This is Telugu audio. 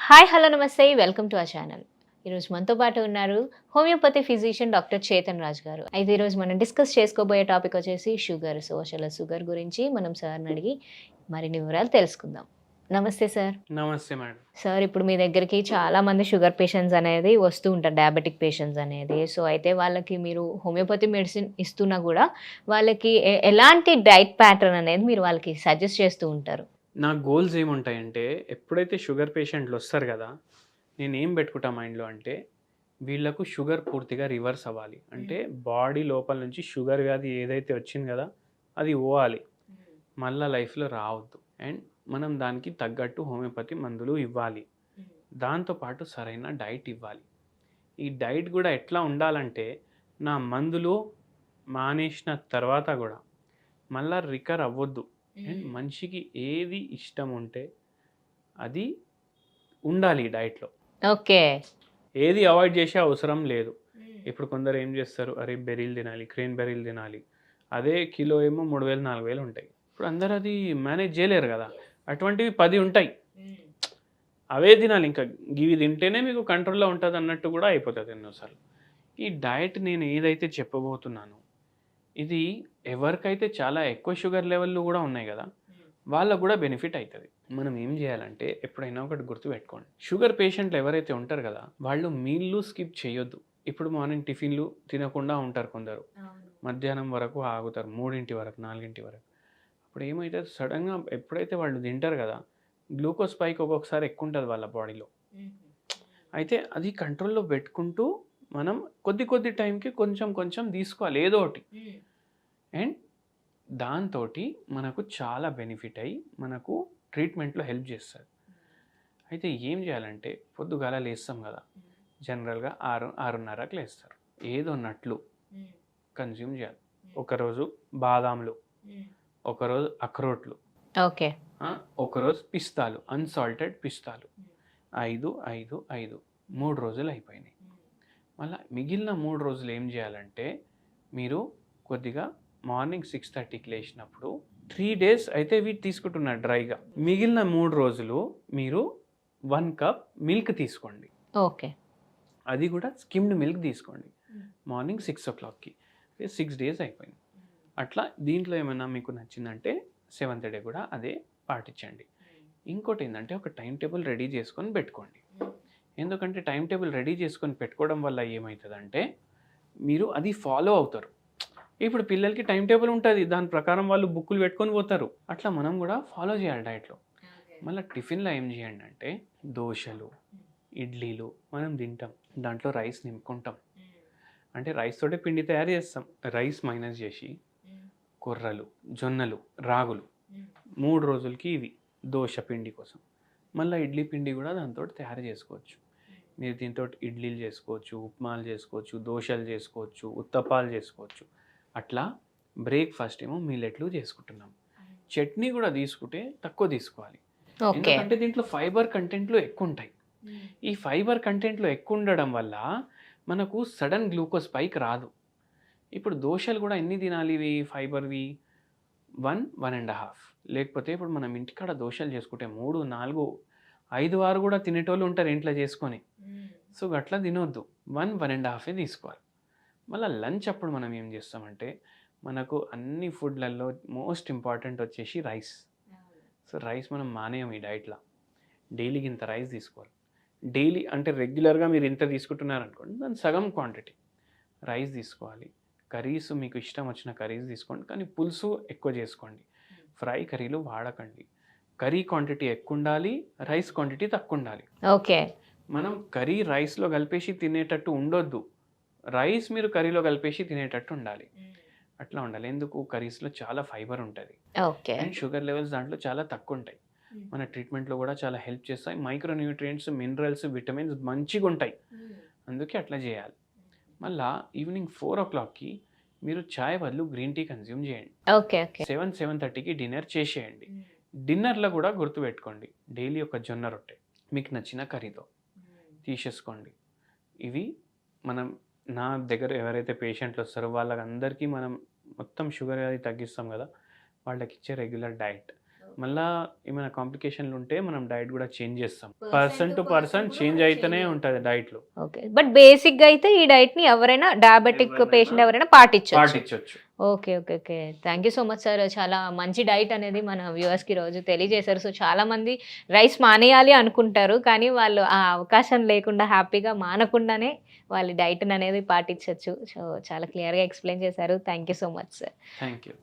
హాయ్ హలో నమస్తే వెల్కమ్ టు అవర్ ఛానల్. ఈరోజు మనతో పాటు ఉన్నారు homeopathy physician doctor Chetan Raj గారు. అయితే ఈరోజు మనం డిస్కస్ చేసుకోబోయే టాపిక్ వచ్చేసి షుగర్. సో అసలు షుగర్ గురించి మనం సార్ని అడిగి మరిన్ని వివరాలు తెలుసుకుందాం. నమస్తే సార్. నమస్తే మేడం. సార్, ఇప్పుడు మీ దగ్గరికి చాలా మంది షుగర్ పేషెంట్స్ అనేది వస్తూ ఉంటారు, డయాబెటిక్ పేషెంట్స్ అనేది. సో అయితే వాళ్ళకి మీరు హోమియోపతి మెడిసిన్ ఇస్తున్నా కూడా వాళ్ళకి ఎలాంటి డైట్ ప్యాటర్న్ అనేది మీరు వాళ్ళకి సజెస్ట్ చేస్తూ ఉంటారు? నా గోల్స్ ఏముంటాయంటే, ఎప్పుడైతే షుగర్ పేషెంట్లు వస్తారు కదా, నేనేం పెట్టుకుంటా మైండ్లో అంటే, వీళ్ళకు షుగర్ పూర్తిగా రివర్స్ అవ్వాలి. అంటే బాడీ లోపల నుంచి షుగర్ వ్యాధి ఏదైతే వచ్చింది కదా, అది పోవాలి, మళ్ళీ లైఫ్లో రావద్దు. అండ్ మనం దానికి తగ్గట్టు హోమియోపతి మందులు ఇవ్వాలి, దాంతోపాటు సరైన డైట్ ఇవ్వాలి. ఈ డైట్ కూడా ఎట్లా ఉండాలంటే, నా మందులు మానేసిన తర్వాత కూడా మళ్ళీ రికవర్ అవ్వద్దు. అండ్ మనిషికి ఏది ఇష్టం ఉంటే అది ఉండాలి ఈ డైట్లో. ఓకే. ఏది అవాయిడ్ చేసే అవసరం లేదు. ఇప్పుడు కొందరు ఏం చేస్తారు, అరే బెర్రీలు తినాలి, క్రేన్ బెర్రీలు తినాలి, అదే కిలో ఏమో 3000 4000 ఉంటాయి. ఇప్పుడు అందరు అది మేనేజ్ చేయలేరు కదా, అటువంటివి 10 ఉంటాయి, అవే తినాలి. ఇంకా ఇవి తింటేనే మీకు కంట్రోల్లో ఉంటుంది అన్నట్టు కూడా అయిపోతుంది ఎన్నోసార్లు. ఈ డైట్ నేను ఏదైతే చెప్పబోతున్నానో ఇది ఎవరికైతే చాలా ఎక్కువ షుగర్ లెవెల్లు కూడా ఉన్నాయి కదా, వాళ్ళకు కూడా బెనిఫిట్ అవుతుంది. మనం ఏం చేయాలంటే, ఎప్పుడైనా ఒకటి గుర్తుపెట్టుకోండి, షుగర్ పేషెంట్లు ఎవరైతే ఉంటారు కదా, వాళ్ళు మీల్లు స్కిప్ చేయొద్దు. ఇప్పుడు మార్నింగ్ టిఫిన్లు తినకుండా ఉంటారు కొందరు, మధ్యాహ్నం వరకు ఆగుతారు, 3 వరకు 4 వరకు. అప్పుడు ఏమైతే సడన్గా ఎప్పుడైతే వాళ్ళు తింటారు కదా, గ్లూకోజ్ స్పైక్ ఒక్కొక్కసారి ఎక్కువ ఉంటుంది వాళ్ళ బాడీలో. అయితే అది కంట్రోల్లో పెట్టుకుంటూ మనం కొద్ది టైంకి కొంచెం తీసుకోవాలి ఏదో ఒకటి. అండ్ దాంతో మనకు చాలా బెనిఫిట్ అయ్యి మనకు ట్రీట్మెంట్లో హెల్ప్ చేస్తుంది. అయితే ఏం చేయాలంటే, పొద్దుగాల లేస్తాం కదా, జనరల్గా 6:30కి లేస్తారు. ఏదో నట్లు కన్జ్యూమ్ చేయాలి. ఒకరోజు బాదాంలు, ఒకరోజు అక్రోట్లు, ఓకే, ఒకరోజు పిస్తాలు, అన్సాల్టెడ్ పిస్తాలు. 5 5 5 3 రోజులు అయిపోయినాయి. మళ్ళీ మిగిలిన 3 రోజులు ఏం చేయాలంటే, మీరు కొద్దిగా మార్నింగ్ 6:30కి లేచినప్పుడు 3 days అయితే వీటి తీసుకుంటున్నారు డ్రైగా. మిగిలిన 3 రోజులు మీరు 1 కప్ మిల్క్ తీసుకోండి. ఓకే, అది కూడా స్కిమ్డ్ మిల్క్ తీసుకోండి మార్నింగ్ 6 o'clockకి. 6 days అయిపోయింది. అట్లా దీంట్లో ఏమైనా మీకు నచ్చిందంటే 7th day కూడా అదే పాటించండి. ఇంకోటి ఏంటంటే, ఒక టైం టేబుల్ రెడీ చేసుకొని పెట్టుకోండి. ఎందుకంటే టైం టేబుల్ రెడీ చేసుకొని పెట్టుకోవడం వల్ల ఏమవుతుందంటే, మీరు అది ఫాలో అవుతారు. ఇప్పుడు పిల్లలకి టైం టేబుల్ ఉంటుంది, దాని ప్రకారం వాళ్ళు బుక్కులు పెట్టుకొని పోతారు. అట్లా మనం కూడా ఫాలో చేయాలి డైట్లో. మళ్ళీ టిఫిన్లో ఏం చేయండి అంటే, దోశలు, ఇడ్లీలు మనం తింటాం, దాంట్లో రైస్ నింపుకుంటాం. అంటే రైస్ తోటే పిండి తయారు చేస్తాం. రైస్ మైనస్ చేసి కొర్రలు, జొన్నలు, రాగులు 3 రోజులకి ఇవి దోశ పిండి కోసం. మళ్ళీ ఇడ్లీ పిండి కూడా దాంతో తయారు చేసుకోవచ్చు. మీరు దీంతో ఇడ్లీలు చేసుకోవచ్చు, ఉప్మాలు చేసుకోవచ్చు, దోశలు చేసుకోవచ్చు, ఉత్తప్పాలు చేసుకోవచ్చు. అట్లా బ్రేక్ఫాస్ట్ ఏమో మిల్లెట్లు చేసుకుంటున్నాం. చట్నీ కూడా తీసుకుంటే తక్కువ తీసుకోవాలి, ఎందుకంటే దీంట్లో ఫైబర్ కంటెంట్లు ఎక్కువ ఉంటాయి. ఈ ఫైబర్ కంటెంట్లు ఎక్కువ ఉండడం వల్ల మనకు సడన్ గ్లూకోజ్ స్పైక్ రాదు. ఇప్పుడు దోశలు కూడా ఎన్ని తినాలి ఇవి ఫైబర్వి? 1 1.5. లేకపోతే ఇప్పుడు మనం ఇంటికాడ దోశలు చేసుకుంటే 3 4 5 6 కూడా తినేటోళ్ళు ఉంటారు ఇంట్లో చేసుకొని. సో అట్లా తినొద్దు, 1 1.5 తీసుకోవాలి. మళ్ళీ లంచ్ అప్పుడు మనం ఏం చేస్తామంటే, మనకు అన్ని ఫుడ్లలో మోస్ట్ ఇంపార్టెంట్ వచ్చేసి రైస్. సో రైస్ మనం మానేయం ఈ డైట్లో. డైలీకి ఇంత రైస్ తీసుకోవాలి. డైలీ అంటే రెగ్యులర్గా మీరు ఇంత తీసుకుంటున్నారనుకోండి, దాని సగం క్వాంటిటీ రైస్ తీసుకోవాలి. కర్రీస్ మీకు ఇష్టం వచ్చిన కర్రీస్ తీసుకోండి, కానీ పులుసు ఎక్కువ చేసుకోండి. ఫ్రై కర్రీలు వాడకండి. కర్రీ క్వాంటిటీ ఎక్కువ ఉండాలి, రైస్ క్వాంటిటీ తక్కువ ఉండాలి. ఓకే. మనం కర్రీ రైస్లో కలిపేసి తినేటట్టు ఉండొద్దు, రైస్ మీరు కర్రీలో కలిపేసి తినేటట్టు ఉండాలి. అట్లా ఉండాలి. ఎందుకు? కర్రీస్లో చాలా ఫైబర్ ఉంటుంది. ఓకే. అండ్ షుగర్ లెవెల్స్ దాంట్లో చాలా తక్కువ ఉంటాయి. మన ట్రీట్మెంట్లో కూడా చాలా హెల్ప్ చేస్తాయి. మైక్రో న్యూట్రియంట్స్, మినరల్స్, విటమిన్స్ మంచిగా ఉంటాయి. అందుకే అట్లా చేయాలి. మళ్ళీ ఈవినింగ్ 4 o'clockకి మీరు చాయ్ బదులు గ్రీన్ టీ కన్జ్యూమ్ చేయండి. ఓకే. 7 7:30కి డిన్నర్ చేసేయండి. డిన్నర్లో కూడా గుర్తుపెట్టుకోండి, డైలీ ఒక జొన్న రొట్టె మీకు నచ్చిన కర్రీతో తీసేసుకోండి. ఇవి మనం నా దగ్గర ఎవరైతే పేషెంట్లు వస్తారో వాళ్ళందరికీ మనం మొత్తం షుగర్ అది తగ్గిస్తాం కదా, వాళ్ళకి ఇచ్చే రెగ్యులర్ డైట్. మళ్ళా ఏమైనా కాంప్లికేషన్లు ఉంటే మనం డైట్ కూడా చేంజ్ చేస్తాం. Person person to to person person కూడా చేంజ్ change అయితేనే అవుతుంది. ఉంటుంది డైట్లో. ఓకే. బట్ బేసిక్‌గా అయితే ఈ డైట్‌ని ఎవరైనా డయాబెటిక్ ఎవరైనా పేషెంట్ ఎవరైనా పాటించొచ్చు. పాటించవచ్చు. Okay. Okay. Okay. Thank you so much sir. చాలా మంచి డైట్ అనేది మన వ్యూవర్స్‌కి ఈరోజు తెలియజేశారు. సో, చాలామంది రైస్ మానేయాలి అనుకుంటారు. కానీ వాళ్ళు ఆ అవకాశం లేకుండా హ్యాపీగా మానకుండానే వాళ్ళ డైట్‌ని అనేది పాటించొచ్చు. సో, చాలా క్లియర్‌గా ఎక్స్‌ప్లెయిన్ చేశారు. Thank you so much sir. Thank you.